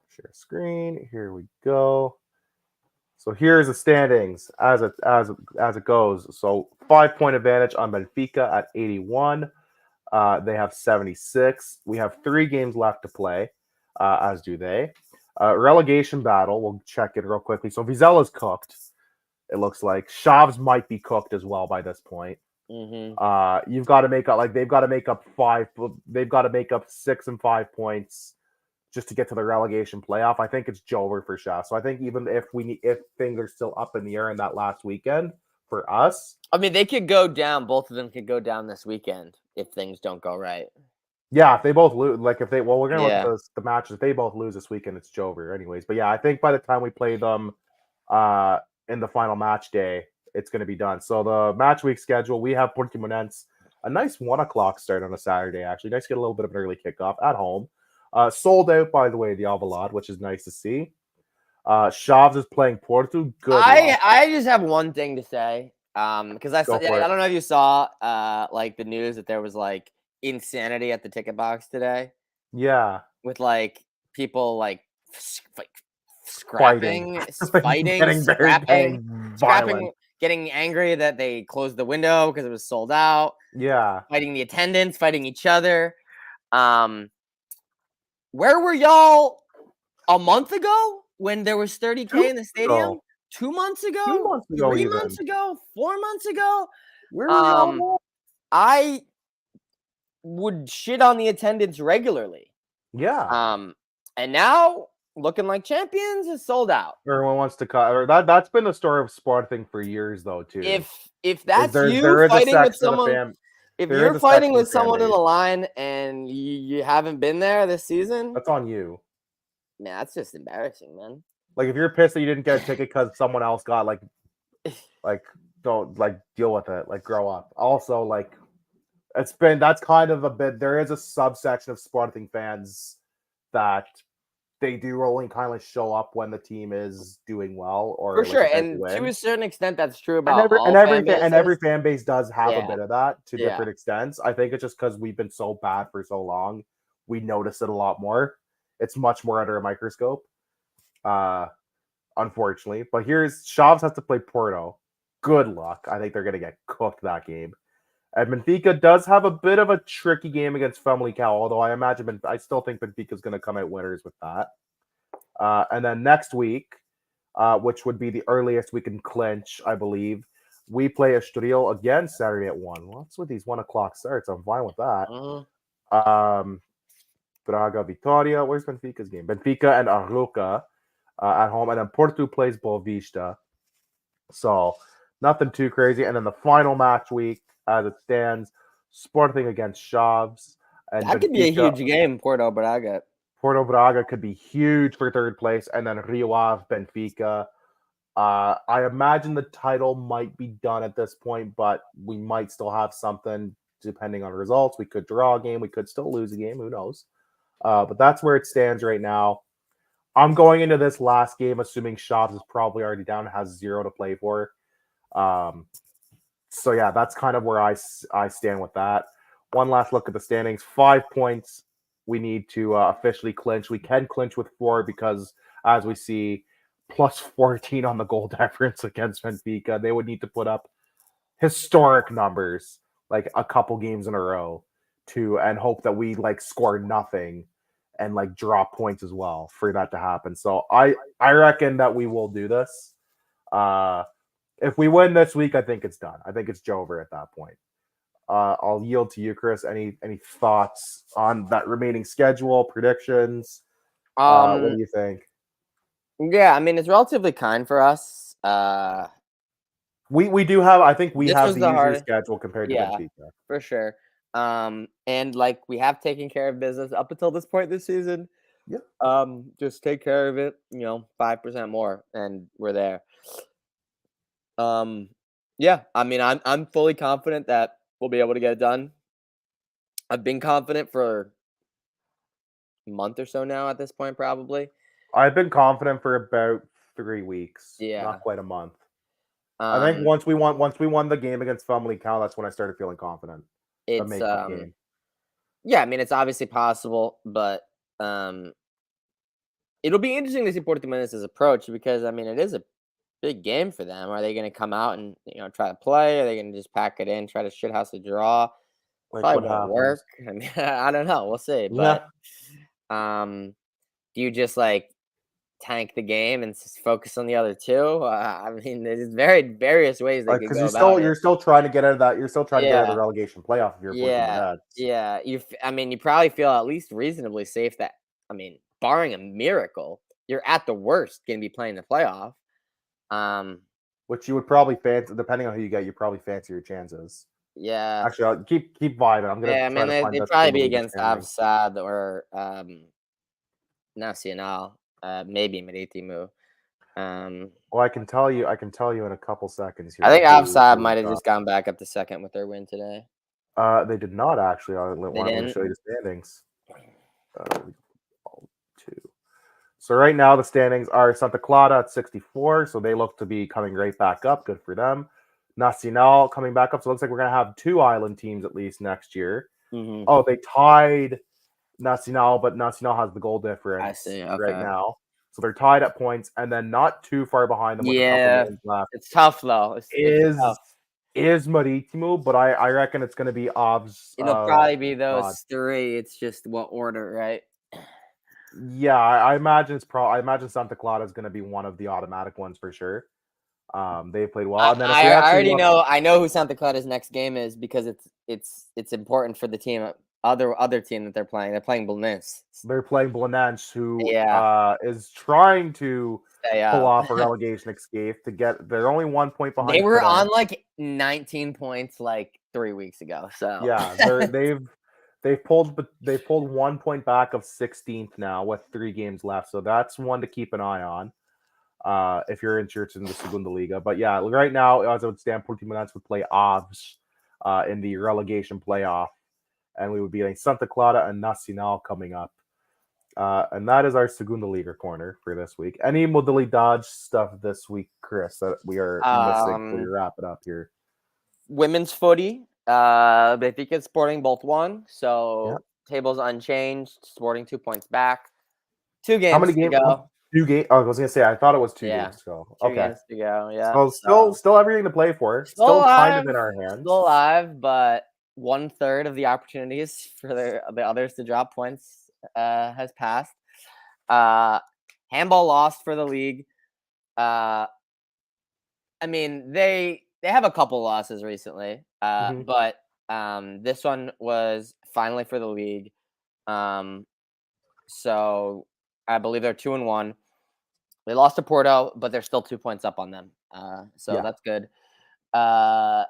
Share screen. Here we go. So here's the standings as it goes. So 5-point advantage on Benfica at 81. They have 76. We have 3 games left to play, as do they. Relegation battle. We'll check it real quickly. So Vizella's cooked. It looks like Shavs might be cooked as well by this point. You've got to make up they've got to make up 5. They've got to make up 6 and 5 points just to get to the relegation playoff. I think it's Jover for Shavs. So I think even if things are still up in the air in that last weekend for us, I mean, they could go down. Both of them could go down this weekend if things don't go right. Yeah, if they both lose, we're gonna look Yeah. at the matches. If they both lose this weekend, it's Jover, anyways. But yeah, I think by the time we play them, in the final match day, it's gonna be done. So the match week schedule, we have Portimonense, a nice 1:00 start on a Saturday. Actually, nice to get a little bit of an early kickoff at home. Sold out, by the way, the Alvalade, which is nice to see. Shavs is playing Porto. Good luck. I just have one thing to say. Because I Go for I it. don't know if you saw like the news that there was like insanity at the ticket box today Yeah, with like people like scrapping, fighting, getting scrapping, getting angry that they closed the window because it was sold out, Yeah, fighting the attendants, fighting each other. Where were y'all a month ago when there was 30K in the stadium? 2 months ago? 2 months ago, 3 even. months ago? 4 months ago? Where were y'all? I would shit on the attendance regularly. Yeah. And now looking like champions is sold out. Everyone wants to cut. That's been the story of Sporting for years, though. Too. If that's there you is fighting with a someone, if there you're is a fighting section with of fan someone in base. the line and you haven't been there this season, That's on you. man, that's just embarrassing, man. Like if you're pissed that you didn't get a ticket because someone else got don't deal with it. Like grow up. Also, that's kind of a bit. There is a subsection of Sporting fans that they do only kind of show up when the team is doing well or For sure, about to and win. to a certain extent, that's true And about every fan base does have a Yeah. bit of that to Yeah. different extents. I think it's just because we've been so bad for so long, we notice it a lot more. It's much more under a microscope, unfortunately. But here's Shavs has to play Porto. Good luck. I think they're gonna get cooked that game. And Benfica does have a bit of a tricky game against Famalicão, although I still think Benfica's going to come out winners with that. And then next week, which would be the earliest we can clinch, I believe, we play Estoril again Saturday at 1. What's with these 1:00 starts? I'm fine with that. Braga Vitória. Where's Benfica's game? Benfica and Arouca at home. And then Porto plays Boavista. So nothing too crazy. And then the final match week, as it stands, Sporting against Shavs. And that could be a huge game, Porto Braga. Porto Braga could be huge for third place. And then Rio Ave, Benfica. I imagine the title might be done at this point, but we might still have something depending on results. We could draw a game. We could still lose a game. Who knows? But that's where it stands right now. I'm going into this last game assuming Shavs is probably already down, has 0 to play for. So yeah, that's kind of where I stand with that. One last look at the standings. 5 points we need to officially clinch. We can clinch with 4 because, as we see, plus 14 on the goal difference against Benfica. They would need to put up historic numbers, like a couple games in a row, and hope that we score nothing and drop points as well for that to happen. So I reckon that we will do this. If we win this week, I think it's done. I think it's Jover at that point. I'll yield to you, Chris. Any thoughts on that remaining schedule, predictions? What do you think? Yeah, I mean, it's relatively kind for us. We do have, I think we have the easier hardest schedule compared to Benfica. For sure. And we have taken care of business up until this point this season. Yeah. Just take care of it, 5% more, and we're there. Yeah, I mean, I'm fully confident that we'll be able to get it done. I've been confident for a month or so now at this point, probably. I've been confident for about 3 weeks, Yeah. not quite a month. I think Um, once we won the game against Famalicão, that's when I started feeling confident of it's making the game. yeah, I mean, it's obviously possible, but um, it'll be interesting to see Portimonense's approach because I mean, it is a big game for them. Are they going to come out and try to play? Are they going to just pack it in, try to shithouse a draw? Like Probably what won't happens? work. I mean, I don't know. We'll see. But Yeah, um, do you just like tank the game and just focus on the other two? I mean, there's various ways they like could because go you're about still it. you're still trying to get out of that. You're still trying to get out of the Yeah, relegation playoff if you're yeah, Portimonense. yeah. I mean, you probably feel at least reasonably safe that, I mean, barring a miracle, you're at the worst going to be playing the playoff. Um, Which you would probably fancy, depending on who you get. You probably fancy your chances. yeah, Actually, I'll keep vibing. I'm gonna yeah. I try mean, to find they'd the probably be Segunda Liga against standings. Avsad or Nacional, maybe Marítimo. Well, I can tell you in a couple seconds I here think who Avsad we've might have got. just gone back up to second with their win today. They did not actually. I They want to didn't. show you the standings. Uh, two. So right now the standings are Santa Clara at 64, so they look to be coming right back up. Good for them. Nacional coming back up, so it looks like we're gonna have two island teams at least next year. Hmm. Oh, they tied Nacional, but Nacional has the goal I difference see. right Okay. now, so they're tied at points, and then not too far behind them with a couple Yeah, games left it's tough though. It's is tough. is Maritimo, but I reckon it's gonna be Ovs. It'll probably be God. those three. It's just what order, right? Yeah, I imagine I imagine Santa Clara is going to be one of the automatic ones for sure. They played well, I, and then if I we I actually already look, know. I know who Santa Clara's next game is because it's important for the team. Other team that they're playing. They're playing Belenenses. they're playing Belenenses, who Yeah, is trying to stay pull up. off a relegation escape to get. They're only 1 point They behind were Firenze. on like 19 points like 3 weeks ago. So Yeah, they've pulled 1 point back of 16th now with 3 games left, so that's one to keep an eye on. If you're interested in the Segunda Liga. But yeah, right now, as it would stand, Portimonense would play Aves in the relegation playoff, and we would be like Santa Clara and Nacional coming up. And that is our Segunda Liga corner for this week. Any Modalidad stuff this week, Chris, that we are missing before we um, wrap it up here? women's footy. Benfica and Sporting both won. Yeah. So tables unchanged. Sporting 2 points back. Two How many games to games? go. 2 games. Oh, I was gonna say I thought it was two Yeah, games ago. two Okay, games to go. Yeah. so still So still everything to play for. still Still kind alive. of in our Still hands. alive, but 1/3 of the opportunities for the others to drop points has passed. Uh, Handball lost for the league. Uh, I mean, they have a couple losses recently, Hmm. but this one was finally for the league. Um, so I believe they're 2-1. They lost to Porto, but they're still 2 points up on them. So Yeah, that's good. Uh,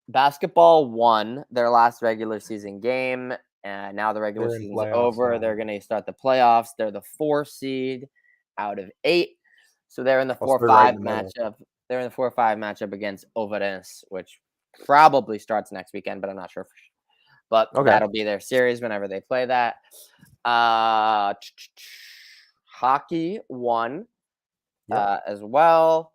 Basketball won their last regular season game, and now the regular they're in season's playoffs over. now. They're going to start the playoffs. They're the 4 seed out of 8, so they're in the Also, they're right in 4-5 the middle. matchup. They're in the 4-5 matchup against Ovarense, which probably starts next weekend, but I'm not sure. But Okay. that'll be their series whenever they play that. Uh, Hockey won Yep. as well.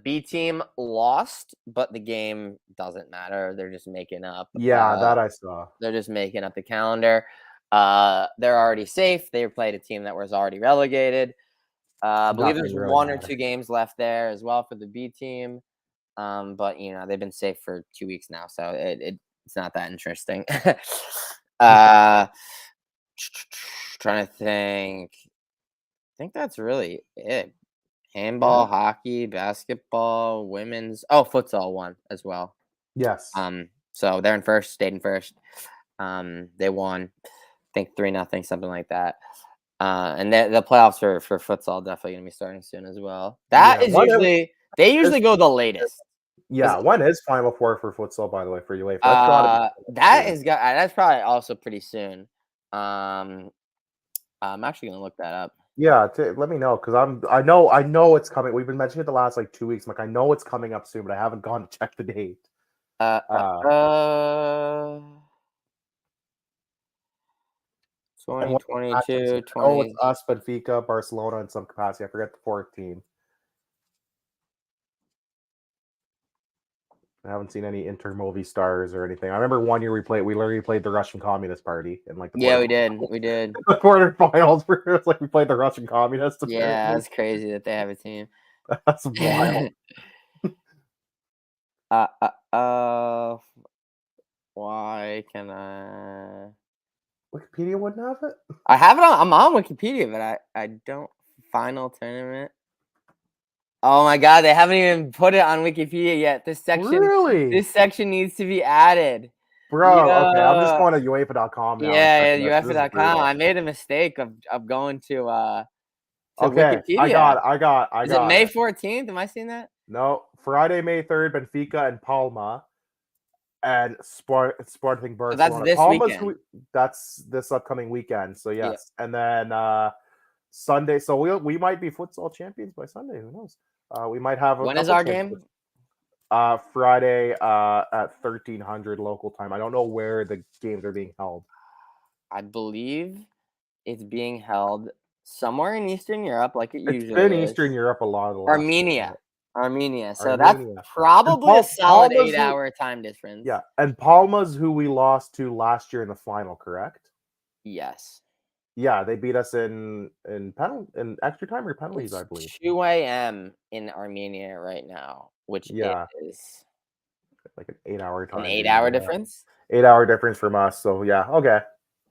B team lost, but the game doesn't matter. They're just making up. Yeah, that I saw. They're just making up the calendar. They're already safe. They played a team that was already relegated. I believe there's Nothing really 1 or 2 matters. games left there as well for the B team. But they've been safe for 2 weeks now, so it's not that interesting. uh, trying to think. I think that's really it. Yeah. Handball, hockey, basketball, women's. Oh, futsal won as well. Yes. So they're in first, stayed in first. They won, I think 3-0, something like that. And the playoffs for futsal definitely gonna be starting soon as well. That Yeah. is usually they Is usually go the latest. yeah, when is Final Four for futsal, by the way, for UEFA? That's gotta be soon. That's probably also pretty soon. I'm actually gonna look that up. Yeah, let me know because I know it's coming. We've been mentioning it the last like 2 weeks. I'm like, I know it's coming up soon, but I haven't gone to check the date. And what matches? 2022, Oh, it's 20. us, Benfica, Barcelona in some capacity. I forget the fourth team. I haven't seen any Inter stars or anything. I remember one year we literally played the Russian Communist Party in like the Yeah, we did. We did. the quarterfinals. Where it was like we played the Russian Communists. Yeah, that's crazy that they have a team. That's wild. Why can I? Wikipedia wouldn't have it. I have it on. I'm on Wikipedia, but I don't. Final tournament. Oh my god, they haven't even put it on Wikipedia yet. This section needs to be added. Bro, okay, I'm just going to UEFA.com now. Yeah, UEFA.com. I made a mistake of going to okay, Wikipedia. I got Is it May 14th? Am I seeing that? No, Friday, May 3rd, Benfica and Palma. And Sporting Barcelona. So that's this weekend. That's this upcoming weekend. So yes, yeah. And then Sunday. So we might be futsal champions by Sunday. Who knows? We might have. When is our game? Friday at 1300 local time. I don't know where the games are being held. I believe it's being held somewhere in Eastern Europe, like it usually is. It's been Eastern Europe a lot. Armenia. So that's probably a solid 8-hour time difference. Yeah, and Palma's who we lost to last year in the final, correct? Yes. Yeah, they beat us in extra time or penalties, I believe. 2 a.m. in Armenia right now, which is like an 8-hour time. An 8-hour difference? 8-hour difference from us. So yeah, okay.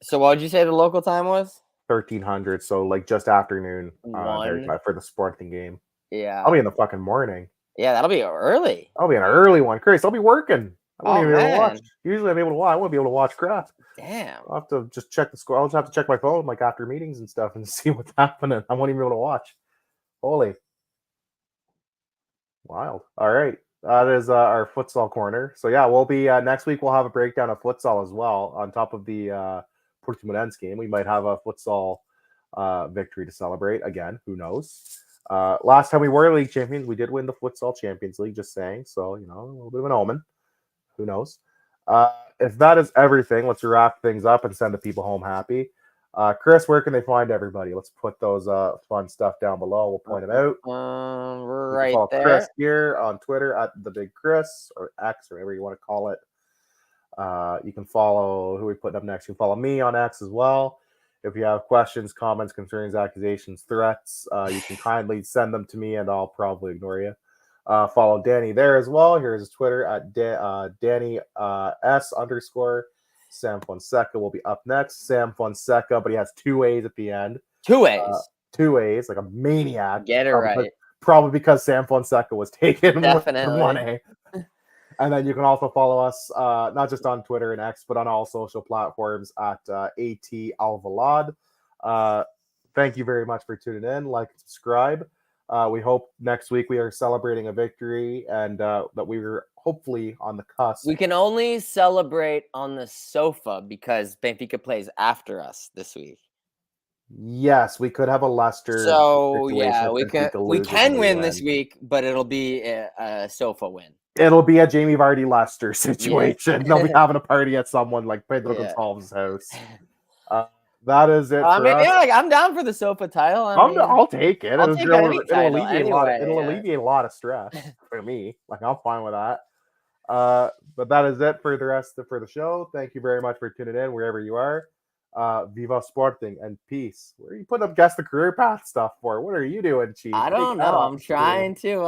So what would you say the local time was? 1300. So like just afternoon for the Sporting game. Yeah. I'll be in the fucking morning. Yeah, that'll be early. I'll be an early one. Chris, I'll be working. I won't even be able to watch. Usually I'm able to watch. I won't be able to watch crap. Damn. I'll have to just check the score. I'll just have to check my phone like after meetings and stuff and see what's happening. I won't even be able to watch. Holy. Wild. All right. That is our futsal corner. So yeah, we'll be next week. We'll have a breakdown of futsal as well on top of the Portuguese game. We might have a futsal victory to celebrate again. Who knows? Last time we were league champions, we did win the futsal Champions League. Just saying. So a little bit of an omen. Who knows? If that is everything, let's wrap things up and send the people home happy. Chris, where can they find everybody? Let's put those fun stuff down below. We'll point them out. Right there. Chris here on Twitter at the Big Chris or X or whatever you want to call it. You can follow who we put up next. You can follow me on X as well. If you have questions, comments, concerns, accusations, threats, you can kindly send them to me, and I'll probably ignore you. Follow Danny there as well. Here's his Twitter at Danny S_. Sam Fonseca will be up next. Sam Fonseca, but he has 2 A's at the end. 2 A's. 2 A's, like a maniac. Get it right. Probably because Sam Fonseca was taken Definitely. with 1 A. And then you can also follow us, not just on Twitter and X, but on all social platforms at AT Alvalade. Thank you very much for tuning in. Like and subscribe. We hope next week we are celebrating a victory and that we were hopefully on the cusp. We can only celebrate on the sofa because Benfica plays after us this week. Yes, we could have a Leicester. So yeah, we can win this week, but it'll be a sofa win. It'll be a Jamie Vardy Leicester situation. They'll be having a party at someone like Pedro Gonçalves' house. That is it. I'm down for the sofa title. I'll take it. I'll take it'll alleviate a lot of stress for me. Like I'm fine with that. But that is it for the show. Thank you very much for tuning in wherever you are. Viva Sporting and peace. Where are you putting up guess the career path stuff for? What are you doing, Chief? I don't know. I'm trying to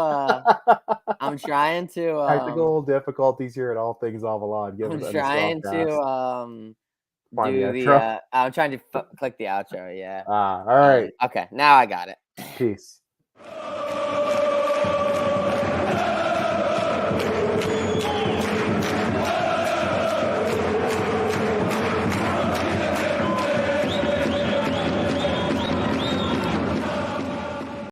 technical difficulties here at All Things Alvalade. I'm trying to I'm trying to click the outro. Yeah. All right. Okay, now I got it. Peace.